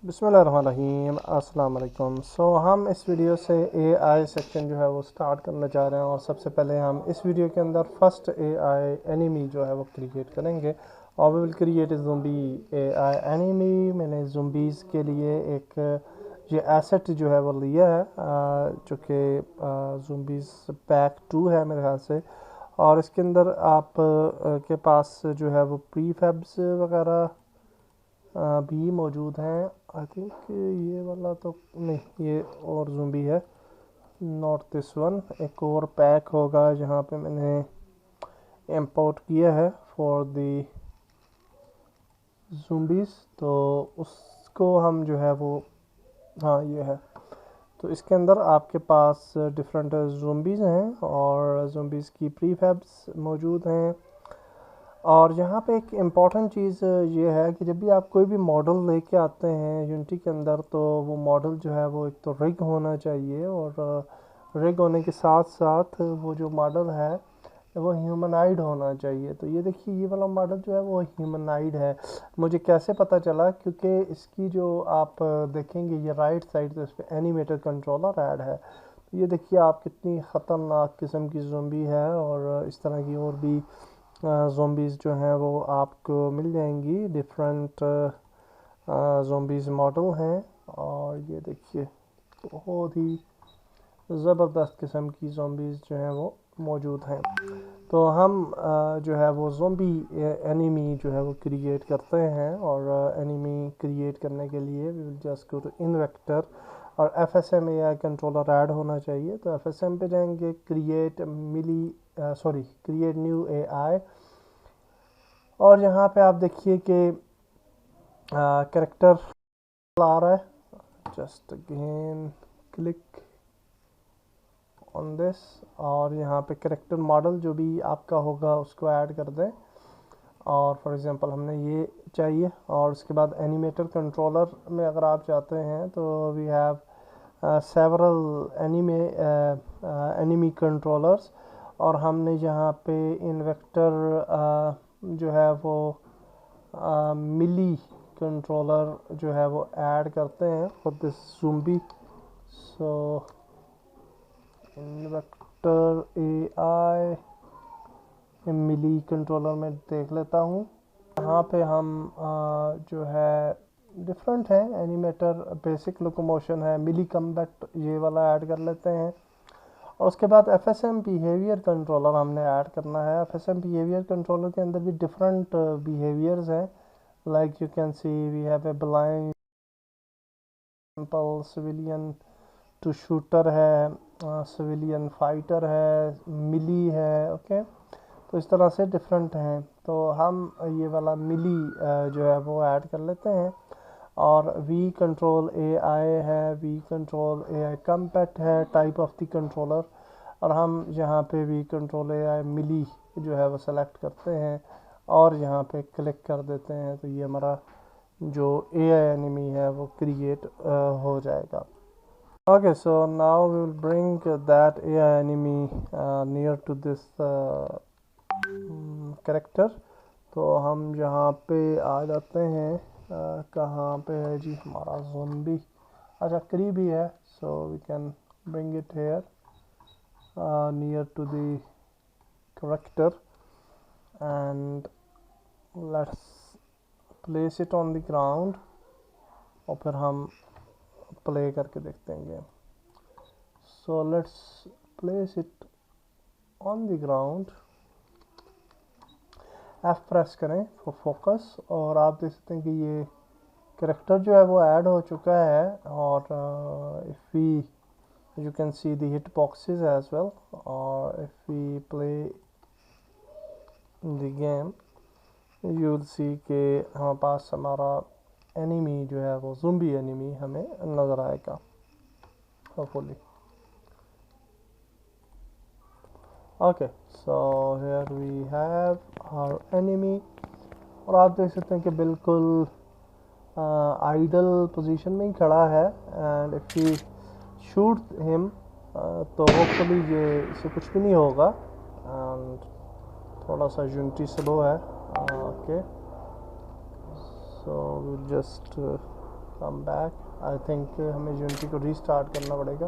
बिस्मिल्लाहिर्रहमानिर्रहीम अस्सलाम वालेकुम। हम इस वीडियो से AI सेक्शन जो है वो स्टार्ट करना चाह रहे हैं और सबसे पहले हम इस वीडियो के अंदर फर्स्ट AI एनिमी जो है वो क्रिएट करेंगे और we will create a zombie AI enemy. मैंने ज़ुम्बीज़ के लिए एक ये एसेट जो है वो लिया है जो कि ज़ुम्बीज़ पैक 2 है मेरे ख्याल से। और इसके अंदर आप के पास जो है वो प्रीफैब्स वगैरह भी मौजूद हैं। आई थिंक ये वाला तो नहीं, ये और ज़ुम्बी है, नॉट दिस वन। एक और पैक होगा जहाँ पे मैंने इंपोर्ट किया है फॉर दी ज़ुम्बीज़, तो उसको हम जो है वो, हाँ ये है। तो इसके अंदर आपके पास डिफरेंट ज़ुम्बीज़ हैं और ज़ुम्बीज़ की प्रीफैब्स मौजूद हैं। और यहाँ पे एक इम्पॉर्टेंट चीज़ ये है कि जब भी आप कोई भी मॉडल लेके आते हैं यूनिटी के अंदर, तो वो मॉडल जो है वो एक तो रिग होना चाहिए और रिग होने के साथ साथ वो जो मॉडल है वो ह्यूमनाइड होना चाहिए। तो ये देखिए, ये वाला मॉडल जो है वो ह्यूमनाइड है। मुझे कैसे पता चला? क्योंकि इसकी जो आप देखेंगे ये राइट साइड तो इस पर एनिमेटर कंट्रोलर ऐड है। तो ये देखिए आप, कितनी ख़तरनाक किस्म की ज़ॉम्बी है और इस तरह की और भी ज़ॉम्बीज़ जो हैं वो आपको मिल जाएंगी। डिफरेंट ज़ॉम्बीज़ मॉडल हैं और ये देखिए बहुत ही ज़बरदस्त किस्म की ज़ॉम्बीज़ जो हैं वो मौजूद हैं। तो हम जो है वो ज़ॉम्बी एनिमी जो है वो क्रिएट करते हैं और एनिमी क्रिएट करने के लिए we will just go to Invector और FSM AI कंट्रोलर ऐड होना चाहिए। तो FSM पे जाएंगे, क्रिएट क्रिएट न्यू AI, और यहाँ पे आप देखिए कि कैरेक्टर आ रहा है। Just again click on this और यहाँ पे कैरेक्टर मॉडल जो भी आपका होगा उसको ऐड कर दें। और फॉर एग्जांपल हमने ये चाहिए। और उसके बाद एनिमेटर कंट्रोलर में अगर आप चाहते हैं तो we have several enemy controllers, और हमने यहाँ पे इन्वेक्टर जो है वो मिली कंट्रोलर जो है वो ऐड करते हैं for this zombie. So Invector AI melee controller में देख लेता हूँ। यहाँ पे हम जो है डिफरेंट है एनिमेटर, बेसिक लोकोमोशन है, मिली कम्बैट ये वाला ऐड कर लेते हैं। और उसके बाद FSM बिहेवियर कंट्रोलर हमने ऐड करना है। FSM बिहेवियर कंट्रोलर के अंदर भी डिफरेंट बिहेवियर्स हैं। Like you can see we have a blind, simple, civilian to shooter है, सिविलियन फाइटर है, मिली है। ओके, तो इस तरह से डिफरेंट हैं। तो हम ये वाला मिली जो है वो ऐड कर लेते हैं। और वी कंट्रोल AI है, वी कंट्रोल AI कम्पैक्ट है टाइप ऑफ द कंट्रोलर, और हम यहाँ पे वी कंट्रोल AI मिली जो है वो सेलेक्ट करते हैं और यहाँ पे क्लिक कर देते हैं। तो ये हमारा जो AI एनिमी है वो क्रिएट हो जाएगा। Okay, so now we will bring that AI enemy near to this character। तो हम यहाँ पे आ जाते हैं, कहाँ पे है जी हमारा ज़ॉम्बी? अच्छा, करीब ही है। So we can bring it here near to the character and let's place it on the ground, और फिर हम प्ले करके देखते हैं game. So let's place it on the ground. F press करें फॉर फोकस, और आप देख सकते हैं कि ये करेक्टर जो है वो ऐड हो चुका है। और if we you can see the hit boxes as well, और if we play the game you will see के हमारे पास हमारा एनिमी जो है वो ज़ुम्बी एनिमी हमें नज़र आएगा hopefully. Okay, so here we have our enemy, और आप देख सकते हैं कि बिल्कुल आइडल पोजीशन में ही खड़ा है। And if you shoot him तो होपफुली ये इसे कुछ भी नहीं होगा। एंड थोड़ा सा यूनिटी स्लो है। Okay, so will just come back. I think हमें यूनिटी को रीस्टार्ट करना पड़ेगा।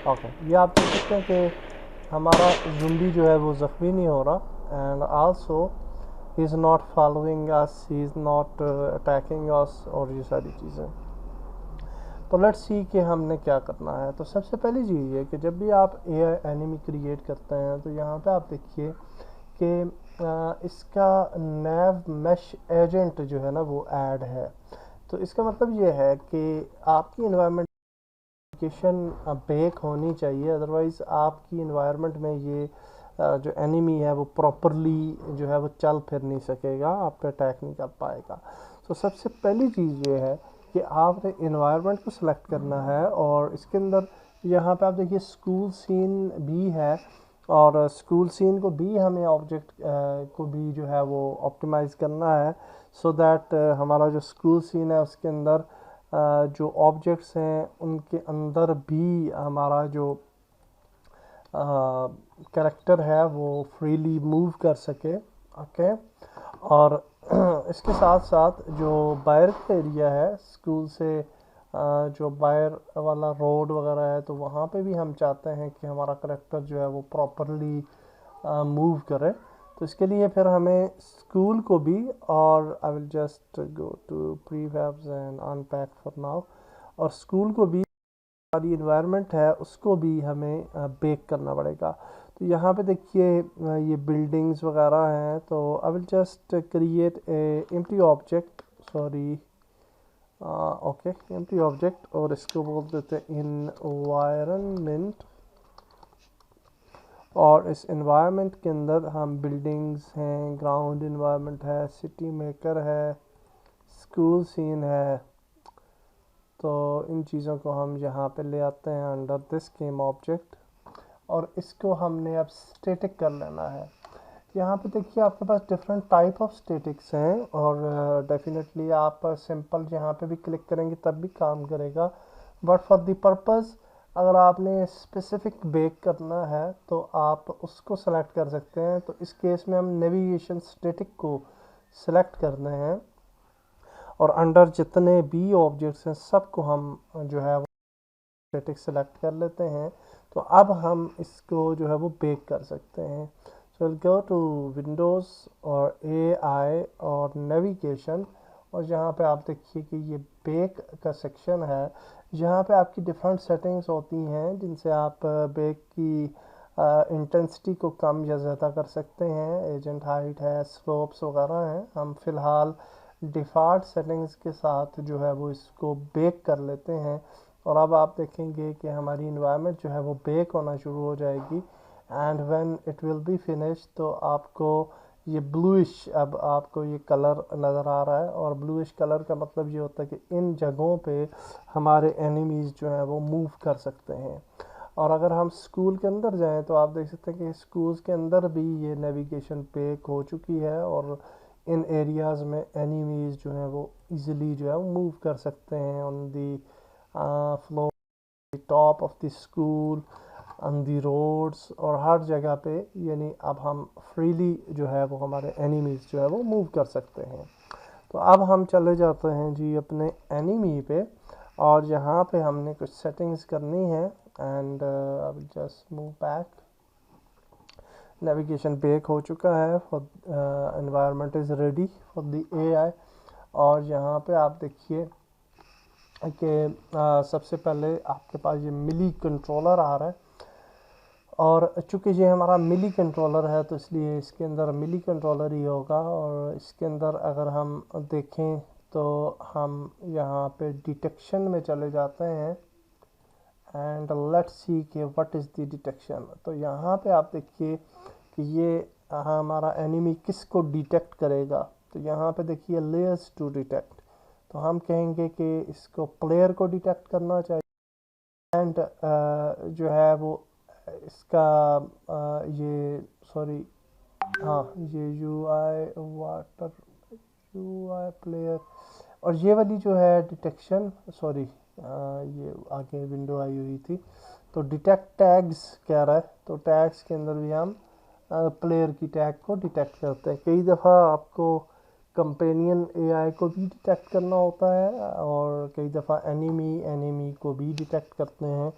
ओके, ये आप देख सकते हैं कि हमारा ज़ुम्बी जो है वो ज़ख्मी नहीं हो रहा, and also he is not following us, he is not attacking us और ये सारी चीज़ें। तो लेट्स सी कि हमने क्या करना है। तो सबसे पहली चीज़ है कि जब भी आप एआई एनिमी क्रिएट करते हैं तो यहाँ पे आप देखिए कि इसका नैव मैश एजेंट जो है ना वो ऐड है। तो इसका मतलब ये है कि आपकी इन्वायरमेंट एप्लीकेशन बेक होनी चाहिए, अदरवाइज़ आपकी इन्वायरमेंट में ये जो एनिमी है वो प्रॉपरली जो है वो चल फिर नहीं सकेगा, आप पे अटैक नहीं कर पाएगा। तो सबसे पहली चीज़ ये है कि आपने इन्वायरमेंट को सिलेक्ट करना है, और इसके अंदर यहाँ पे आप देखिए स्कूल सीन भी है, और स्कूल सीन को भी हमें ऑब्जेक्ट को भी जो है वो ऑप्टिमाइज़ करना है, सो दैट हमारा जो स्कूल सीन है उसके अंदर जो ऑब्जेक्ट्स हैं उनके अंदर भी हमारा जो कैरेक्टर है वो फ्रीली मूव कर सके। ओके, और इसके साथ साथ जो बाहर का एरिया है स्कूल से जो बाहर वाला रोड वगैरह है, तो वहाँ पे भी हम चाहते हैं कि हमारा करेक्टर जो है वो प्रॉपरली मूव करे। तो इसके लिए फिर हमें स्कूल को भी, और I will just go to prefabs and unpack for now, और स्कूल को भी हमारी इन्वायरमेंट है उसको भी हमें बेक करना पड़ेगा। तो यहाँ पे देखिए ये बिल्डिंग्स वगैरह हैं, तो आई will just create a empty object, sorry okay empty object, और इसको बोल देते हैं इन्वायरमेंट। और इस इन्वायरमेंट के अंदर हम बिल्डिंग्स हैं, ग्राउंड इन्वायरमेंट है, सिटी मेकर है, स्कूल सीन है, तो इन चीज़ों को हम यहाँ पे ले आते हैं अंडर दिस गेम ऑब्जेक्ट, और इसको हमने अब स्टैटिक कर लेना है। यहाँ पे देखिए आपके पास डिफरेंट टाइप ऑफ स्टैटिक्स हैं, और डेफिनेटली आप सिंपल यहाँ पे भी क्लिक करेंगे तब भी काम करेगा, बट फॉर द पर्पस अगर आपने स्पेसिफिक बेक करना है तो आप उसको सेलेक्ट कर सकते हैं। तो इस केस में हम नेविगेशन स्टैटिक को सेलेक्ट करते हैं, और अंडर जितने भी ऑब्जेक्ट्स हैं सबको हम जो है वो स्टैटिक सेलेक्ट कर लेते हैं। तो अब हम इसको जो है वो बेक कर सकते हैं। So will go to windows और एआई और नेविगेशन, और यहाँ पे आप देखिए कि ये बेक का सेक्शन है। यहाँ पे आपकी डिफरेंट सेटिंग्स होती हैं जिनसे आप बेक की इंटेंसिटी को कम या ज़्यादा कर सकते हैं। एजेंट हाइट है, स्लोप्स वगैरह हैं। हम फिलहाल डिफ़ॉल्ट सेटिंग्स के साथ जो है वो इसको बेक कर लेते हैं, और अब आप देखेंगे कि हमारी इन्वायरमेंट जो है वो बेक होना शुरू हो जाएगी, and when it will be finish तो आपको ये ब्लूइश, अब आपको ये कलर नज़र आ रहा है, और ब्लूइश कलर का मतलब ये होता है कि इन जगहों पे हमारे एनिमीज़ जो हैं वो मूव कर सकते हैं। और अगर हम स्कूल के अंदर जाएं तो आप देख सकते हैं कि स्कूल्स के अंदर भी ये नेविगेशन बेक हो चुकी है, और इन एरियाज़ में एनिमीज़ जो हैं वो इजीली जो है वो मूव कर सकते हैं on the floor, top of the school, on the roads, और हर जगह पे, यानी अब हम फ्रीली जो है वो हमारे एनिमीज़ जो है वो मूव कर सकते हैं। तो अब हम चले जाते हैं जी अपने एनिमी पे, और यहाँ पे हमने कुछ सेटिंग्स करनी है, and I will just move back. Navigation bake हो चुका है, for environment is ready for the AI. और यहाँ पे आप देखिए कि सबसे पहले आपके पास ये मिली कंट्रोलर आ रहा है, और चूंकि ये हमारा मिली कंट्रोलर है तो इसलिए इसके अंदर मिली कंट्रोलर ही होगा। और इसके अंदर अगर हम देखें तो हम यहाँ पे डिटेक्शन में चले जाते हैं, एंड लेट्स सी कि व्हाट इज़ द डिटेक्शन। तो यहाँ पे आप देखिए कि ये हमारा एनिमी किसको डिटेक्ट करेगा। तो यहाँ पे देखिए लेयर्स टू डिटेक्ट, तो हम कहेंगे कि इसको प्लेयर को डिटेक्ट करना चाहिए, एंड जो है वो इसका ये सॉरी हाँ ये you I water you I player, और ये वाली जो है डिटेक्शन, सॉरी ये आगे विंडो आई हुई थी। तो डिटेक्ट टैग्स कह रहा है, तो टैग्स के अंदर भी हम प्लेयर की टैग को डिटेक्ट करते हैं। कई दफ़ा आपको कंपेनियन एआई को भी डिटेक्ट करना होता है और कई दफ़ा एनिमी को भी डिटेक्ट करते हैं।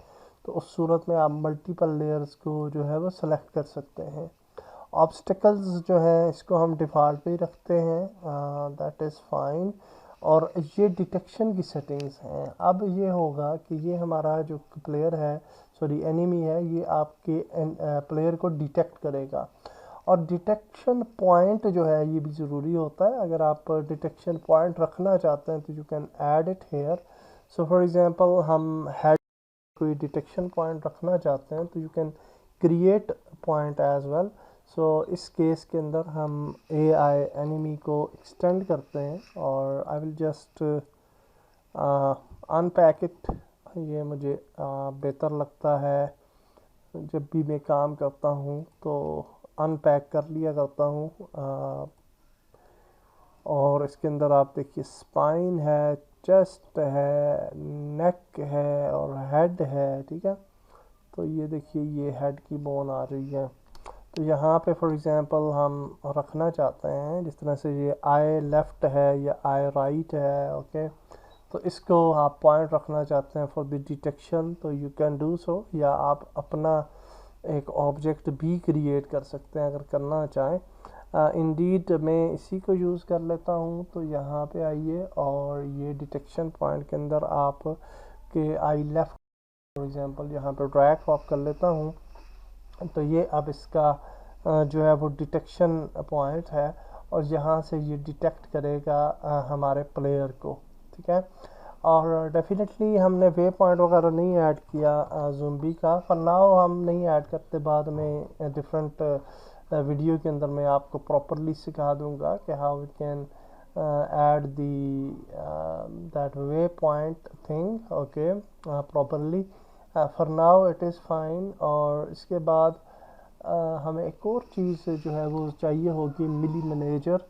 तो उस सूरत में आप मल्टीपल लेयर्स को जो है वो सेलेक्ट कर सकते हैं। ऑब्स्टिकल्स जो है इसको हम डिफ़ॉल्ट पे ही रखते हैं, दैट इज़ फाइन। और ये डिटेक्शन की सेटिंग्स हैं। अब ये होगा कि ये हमारा जो प्लेयर है, सॉरी एनिमी है, ये आपके प्लेयर को डिटेक्ट करेगा। और डिटेक्शन पॉइंट जो है ये भी ज़रूरी होता है। अगर आप डिटेक्शन पॉइंट रखना चाहते हैं तो you can add it here. So for example हम हेड कोई डिटेक्शन पॉइंट रखना चाहते हैं तो you can create point as well. So इस केस के अंदर हम AI एनिमी को एक्सटेंड करते हैं और I will just unpack it. ये मुझे बेहतर लगता है जब भी मैं काम करता हूँ तो अनपैक कर लिया करता हूँ। और इसके अंदर आप देखिए स्पाइन है, चेस्ट है, नेक है और हेड है, ठीक है। तो ये देखिए ये हेड की बोन आ रही है। तो यहाँ पे फॉर एग्जांपल हम रखना चाहते हैं जिस तरह से ये आई लेफ़्ट है या आई राइट है, ओके। तो इसको आप पॉइंट रखना चाहते हैं फॉर द डिटेक्शन तो यू कैन डू सो, या आप अपना एक ऑब्जेक्ट भी क्रिएट कर सकते हैं अगर करना चाहें। इंडीड मैं इसी को यूज़ कर लेता हूँ। तो यहाँ पे आइए और ये डिटेक्शन पॉइंट के अंदर आप के आई लेफ़्ट फॉर एग्जांपल यहाँ पे ड्रैग ऑफ कर लेता हूँ। तो ये अब इसका जो है वो डिटेक्शन पॉइंट है और यहाँ से ये डिटेक्ट करेगा हमारे प्लेयर को, ठीक है। और डेफिनेटली हमने वे पॉइंट वगैरह नहीं ऐड किया ज़ूम्बी का, पर नाउ हम नहीं ऐड करते, बाद में डिफरेंट वीडियो के अंदर मैं आपको प्रॉपरली सिखा दूंगा कि how we can add the that waypoint thing, okay, properly. For now it is fine. और इसके बाद हमें एक और चीज़ जो है वो चाहिए होगी, मिली मैनेजर।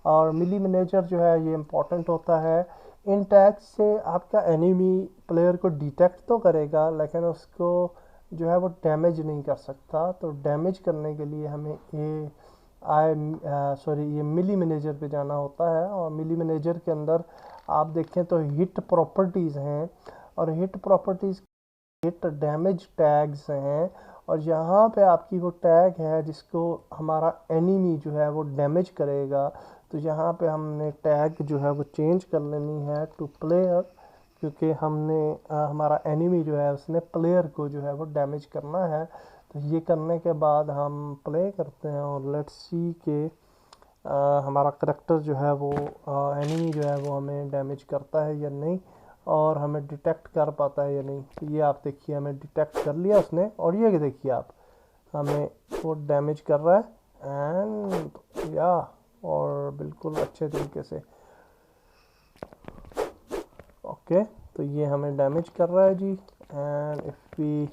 और मिली मैनेजर जो है ये इम्पॉर्टेंट होता है। इन टैग्स से आपका एनिमी प्लेयर को डिटेक्ट तो करेगा लेकिन उसको जो है वो डैमेज नहीं कर सकता। तो डैमेज करने के लिए हमें ये मिली मैनेजर पे जाना होता है। और मिली मैनेजर के अंदर आप देखें तो हिट प्रॉपर्टीज़ हैं और hit properties hit damage tags हैं। और यहाँ पे आपकी वो टैग है जिसको हमारा एनिमी जो है वो डैमेज करेगा। तो यहाँ पे हमने टैग जो है वो चेंज कर लेनी है टू प्लेयर, क्योंकि हमने हमारा एनिमी जो है उसने प्लेयर को जो है वो डैमेज करना है। तो ये करने के बाद हम प्ले करते हैं और लेट्स सी के हमारा करेक्टर जो है वो एनिमी जो है वो हमें डैमेज करता है या नहीं और हमें डिटेक्ट कर पाता है या नहीं। तो ये आप देखिए हमें डिटेक्ट कर लिया उसने और ये देखिए आप हमें वो डैमेज कर रहा है एंड या और बिल्कुल अच्छे तरीके से, ओके। तो ये हमें डैमेज कर रहा है जी। And if we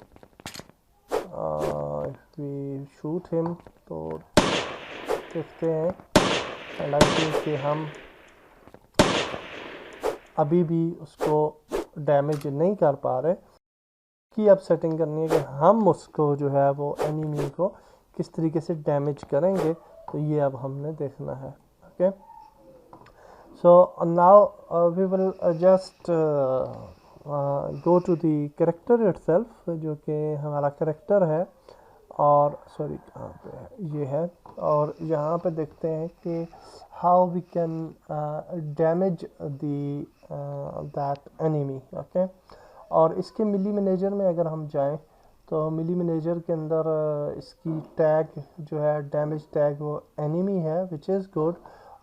shoot him तो देखते हैं एंड आई थिंक कि हम अभी भी उसको डैमेज नहीं कर पा रहे। की अब सेटिंग करनी है कि हम उसको जो है वो एनिमी को किस तरीके से डैमेज करेंगे। तो ये अब हमने देखना है, okay. So now we will just go to the character itself, जो कि हमारा कैरेक्टर है। और सॉरी कहाँ पे है, ये है। और यहाँ पे देखते हैं कि how we can damage the that enemy, okay. और इसके मिली मैनेजर में अगर हम जाएं तो मिली मैनेजर के अंदर इसकी टैग जो है डैमेज टैग वो एनिमी है, विच इज़ गुड।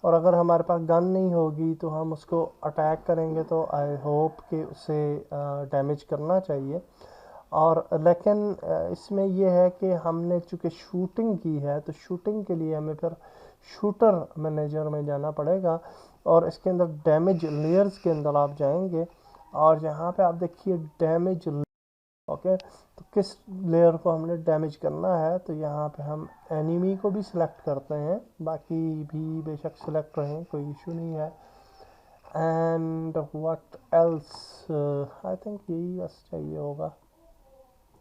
और अगर हमारे पास गन नहीं होगी तो हम उसको अटैक करेंगे तो आई होप कि उसे डैमेज करना चाहिए। और लेकिन इसमें यह है कि हमने चूँकि शूटिंग की है तो शूटिंग के लिए हमें फिर शूटर मैनेजर में जाना पड़ेगा। और इसके अंदर डैमेज लेयर्स के अंदर आप जाएंगे और यहाँ पे आप देखिए डैमेज, ओके। तो किस लेयर को हमने डैमेज करना है तो यहाँ पे हम एनिमी को भी सिलेक्ट करते हैं, बाकी भी बेशक सिलेक्ट रहें, कोई इशू नहीं है। And what else, I think यही बस चाहिए होगा,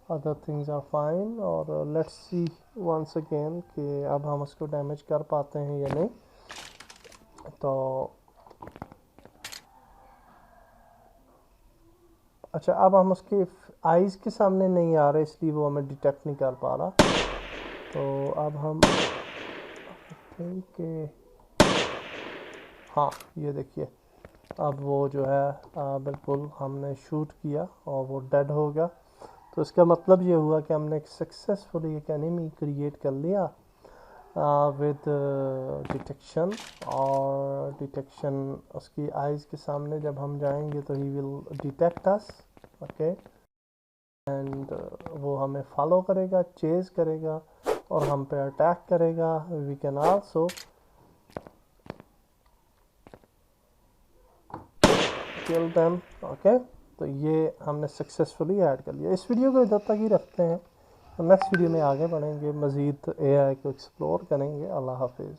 अदर थिंग्स आर फाइन। और लेट्स सी वंस अगेन कि अब हम उसको डैमेज कर पाते हैं या नहीं। तो अच्छा, अब हम उसके आइज़ के सामने नहीं आ रहे, इसलिए वो हमें डिटेक्ट नहीं कर पा रहा। तो अब हम कि हाँ, ये देखिए, अब वो जो है बिल्कुल हमने शूट किया और वो डेड हो गया। तो इसका मतलब ये हुआ कि हमने सक्सेसफुली एक एनिमी क्रिएट कर लिया विद डिटेक्शन। और डिटेक्शन उसकी आइज़ के सामने जब हम जाएंगे तो he will detect us, okay, and वो हमें फॉलो करेगा, चेज करेगा और हम पे अटैक करेगा। We can also kill them, okay. तो ये हमने सक्सेसफुली ऐड कर लिया। इस वीडियो को इधर तक ही रखते हैं, तो नेक्स्ट वीडियो में आगे बढ़ेंगे, मज़ीद एआई को एक्सप्लोर करेंगे। अल्लाह हाफिज़।